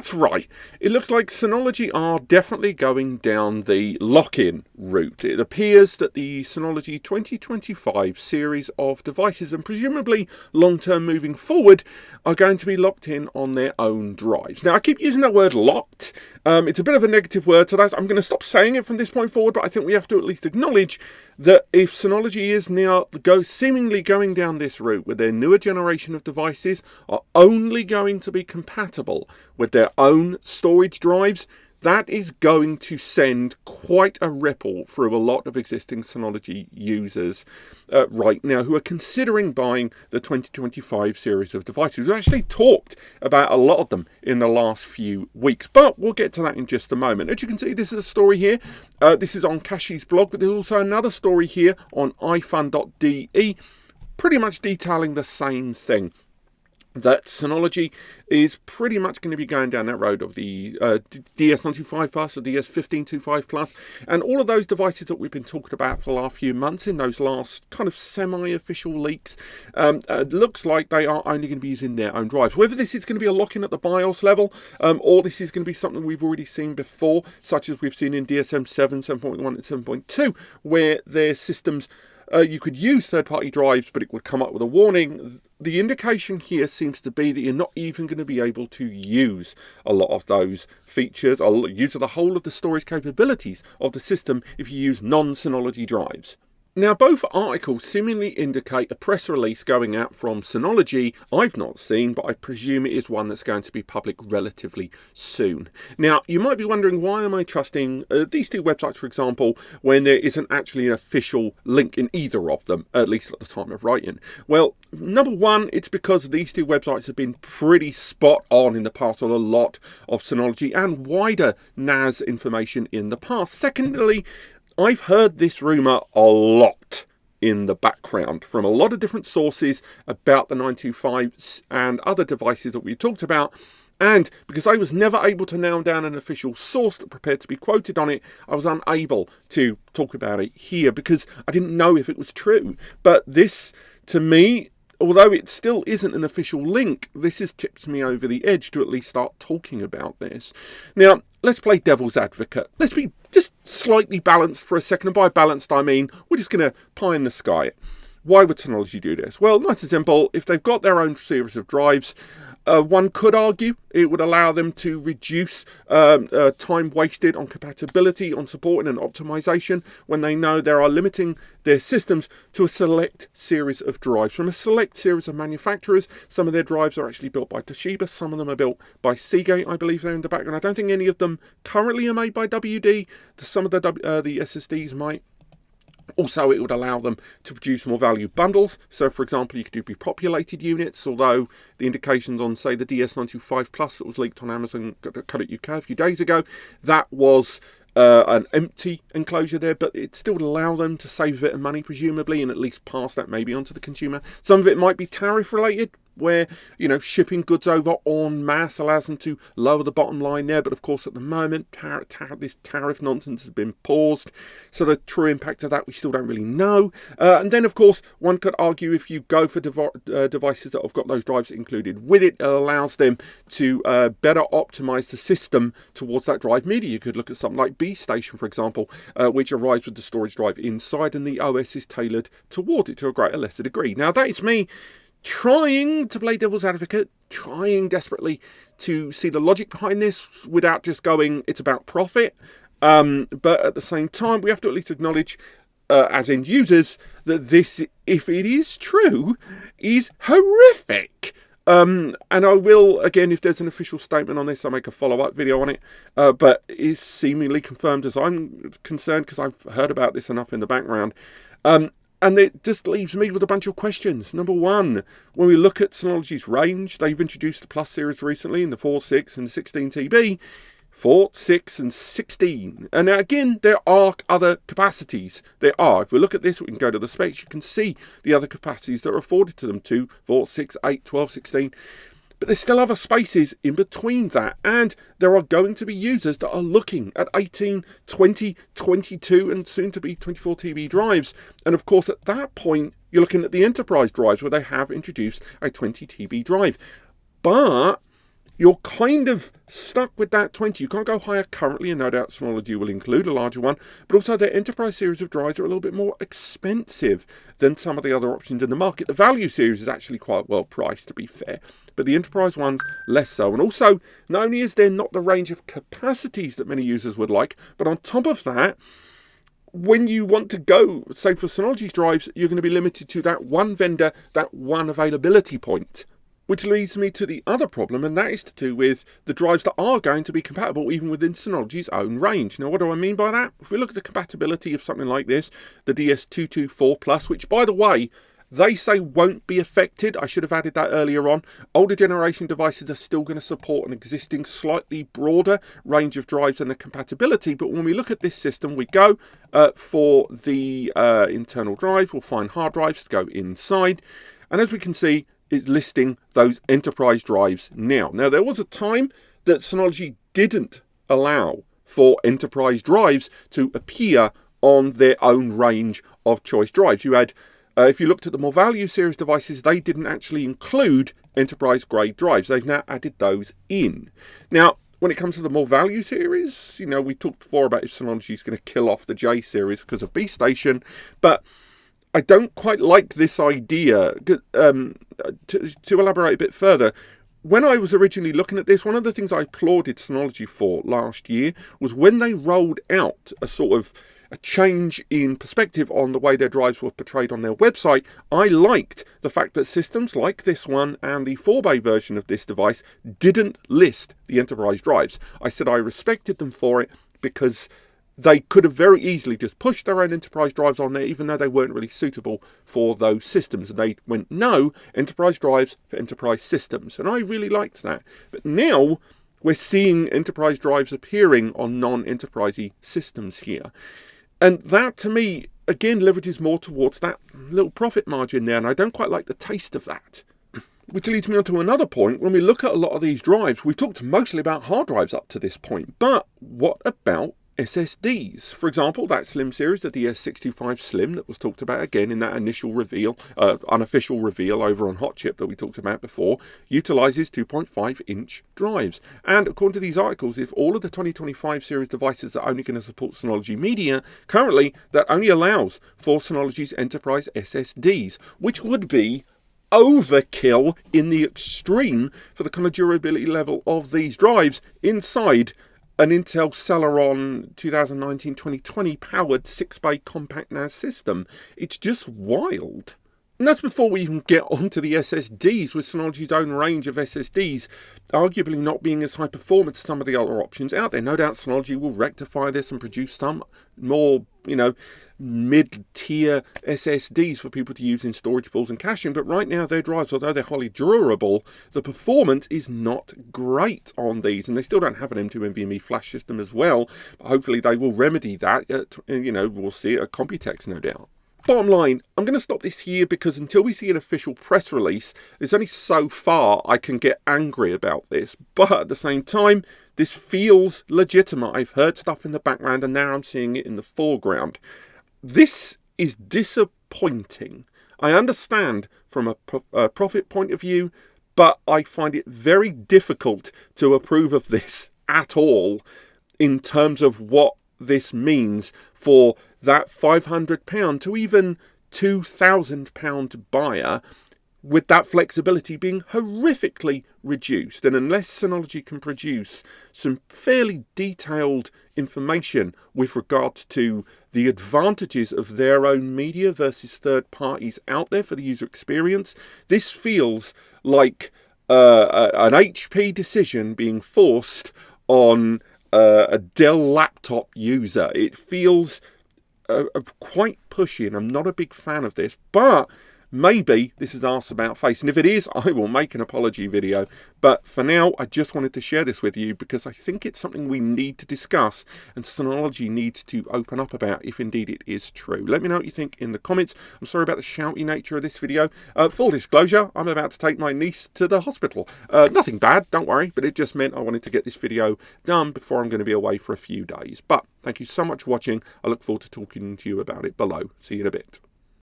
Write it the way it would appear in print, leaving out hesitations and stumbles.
That's right. It looks like Synology are definitely going down the lock-in route. It appears that the Synology 2025 series of devices, and presumably long-term moving forward, are going to be locked in on their own drives. Now, I keep using that word locked. It's a bit of a negative word, so I'm going to stop saying it from this point forward, but I think we have to at least acknowledge that if Synology is now seemingly going down this route with their newer generation of devices are only going to be compatible with their own storage drives, that is going to send quite a ripple through a lot of existing Synology users right now who are considering buying the 2025 series of devices. We've actually talked about a lot of them in the last few weeks, but we'll get to that in just a moment. As you can see, this is a story here. This is on Cashy's blog, but there's also another story here on ifun.de, pretty much detailing the same thing. That Synology is pretty much going to be going down that road of the DS925 Plus, the DS1525 Plus, and all of those devices that we've been talking about for the last few months in those last kind of semi-official leaks. Looks like they are only going to be using their own drives. Whether this is going to be a lock-in at the BIOS level, or this is going to be something we've already seen before, such as we've seen in DSM7, 7.1 and 7.2, where their systems, you could use third-party drives, but it would come up with a warning. The indication here seems to be that you're not even going to be able to use a lot of those features, or use the whole of the storage capabilities of the system if you use non-Synology drives. Now, both articles seemingly indicate a press release going out from Synology I've not seen, but I presume it is one that's going to be public relatively soon. Now, you might be wondering, why am I trusting these two websites, for example, when there isn't actually an official link in either of them, at least at the time of writing? Well, number one, it's because these two websites have been pretty spot on in the past on a lot of Synology and wider NAS information in the past. Secondly, I've heard this rumour a lot in the background from a lot of different sources about the 925s and other devices that we talked about. And because I was never able to nail down an official source that prepared to be quoted on it, I was unable to talk about it here because I didn't know if it was true. But this, to me, although it still isn't an official link, this has tipped me over the edge to at least start talking about this. Now, let's play devil's advocate. Let's be just slightly balanced for a second. And by balanced, I mean we're just going to pie in the sky it. Why would Synology do this? Well, nice and simple. If they've got their own series of drives, one could argue it would allow them to reduce time wasted on compatibility, on supporting and optimization when they know they are limiting their systems to a select series of drives from a select series of manufacturers. Some of their drives are actually built by Toshiba. Some of them are built by Seagate, I believe they're in the background. I don't think any of them currently are made by WD. Some of the SSDs might. Also, it would allow them to produce more value bundles. So, for example, you could do pre-populated units, although the indications on, say, the DS925 Plus that was leaked on Amazon UK a few days ago, that was an empty enclosure there, but it still would allow them to save a bit of money, presumably, and at least pass that maybe onto the consumer. Some of it might be tariff related, where, you know, shipping goods over en masse allows them to lower the bottom line there. But of course, at the moment, this tariff nonsense has been paused. So the true impact of that, we still don't really know. And then, of course, one could argue if you go for devices that have got those drives included with it, it allows them to better optimize the system towards that drive media. You could look at something like B-Station, for example, which arrives with the storage drive inside, and the OS is tailored toward it to a greater, lesser degree. Now, that is me trying to play devil's advocate, trying desperately to see the logic behind this without just going, it's about profit. But at the same time, we have to at least acknowledge, as end users, that this, if it is true, is horrific. And I will, again, if there's an official statement on this, I'll make a follow-up video on it. But it's seemingly confirmed as I'm concerned, because I've heard about this enough in the background. And it just leaves me with a bunch of questions. Number one, when we look at Synology's range, they've introduced the Plus series recently in the 4, 6 and 16 TB. 4, 6 and 16. And now again, there are other capacities. There are. If we look at this, we can go to the specs. You can see the other capacities that are afforded to them. 2, 4, 6, 8, 12, 16. But there's still other spaces in between that. And there are going to be users that are looking at 18, 20, 22 and soon to be 24 TB drives. And of course, at that point, you're looking at the enterprise drives where they have introduced a 20 TB drive. But you're kind of stuck with that 20. You can't go higher currently, and no doubt Synology will include a larger one, but also their enterprise series of drives are a little bit more expensive than some of the other options in the market. The value series is actually quite well priced, to be fair, but the enterprise ones less so. And also, not only is there not the range of capacities that many users would like, but on top of that, when you want to go, say for Synology's drives, you're going to be limited to that one vendor, that one availability point. Which leads me to the other problem, and that is to do with the drives that are going to be compatible even within Synology's own range. Now, what do I mean by that? If we look at the compatibility of something like this, the DS225 Plus, which, by the way, they say won't be affected. I should have added that earlier on. Older generation devices are still going to support an existing slightly broader range of drives and the compatibility. But when we look at this system, we go for the internal drive. We'll find hard drives to go inside. And as we can see, it's listing those enterprise drives now. Now, there was a time that Synology didn't allow for enterprise drives to appear on their own range of choice drives. You had, if you looked at the more value series devices, they didn't actually include enterprise grade drives. They've now added those in. Now, when it comes to the more value series, you know, we talked before about if Synology is going to kill off the J series because of B Station, but I don't quite like this idea. To elaborate a bit further, when I was originally looking at this, one of the things I applauded Synology for last year was when they rolled out a sort of a change in perspective on the way their drives were portrayed on their website. I liked the fact that systems like this one and the 4-bay version of this device didn't list the enterprise drives. I said I respected them for it because they could have very easily just pushed their own enterprise drives on there, even though they weren't really suitable for those systems. And they went, no, enterprise drives for enterprise systems. And I really liked that. But now we're seeing enterprise drives appearing on non-enterprisey systems here. And that, to me, again, leverages more towards that little profit margin there. And I don't quite like the taste of that. Which leads me on to another point. When we look at a lot of these drives, we talked mostly about hard drives up to this point. But what about SSDs? For example, that Slim series, the DS625 Slim that was talked about again in that initial reveal, unofficial reveal over on Hot Chip that we talked about before, utilizes 2.5-inch drives. And according to these articles, if all of the 2025 series devices are only going to support Synology Media, currently that only allows for Synology's enterprise SSDs, which would be overkill in the extreme for the kind of durability level of these drives inside an Intel Celeron 2019-2020 powered 6-bay compact NAS system. It's just wild. And that's before we even get onto the SSDs, with Synology's own range of SSDs arguably not being as high performance as some of the other options out there. No doubt Synology will rectify this and produce some more, mid-tier SSDs for people to use in storage pools and caching, but right now their drives, although they're highly durable, the performance is not great on these, and they still don't have an M2 NVMe flash system as well. But hopefully they will remedy that. We'll see it at Computex, no doubt. Bottom line, I'm going to stop this here because until we see an official press release, there's only so far I can get angry about this. But at the same time, this feels legitimate. I've heard stuff in the background and now I'm seeing it in the foreground. This is disappointing. I understand from a profit point of view, but I find it very difficult to approve of this at all in terms of what this means for that £500 to even £2,000 buyer, with that flexibility being horrifically reduced. And unless Synology can produce some fairly detailed information with regards to the advantages of their own media versus third parties out there for the user experience, this feels like an HP decision being forced on a Dell laptop user. It feels quite pushy, and I'm not a big fan of this, but maybe this is arse about face, and if it is, I will make an apology video. But for now, I just wanted to share this with you because I think it's something we need to discuss and Synology needs to open up about if indeed it is true. Let me know what you think in the comments. I'm sorry about the shouty nature of this video. Full disclosure, I'm about to take my niece to the hospital. Nothing bad, don't worry, but it just meant I wanted to get this video done before I'm going to be away for a few days. But thank you so much for watching. I look forward to talking to you about it below. See you in a bit.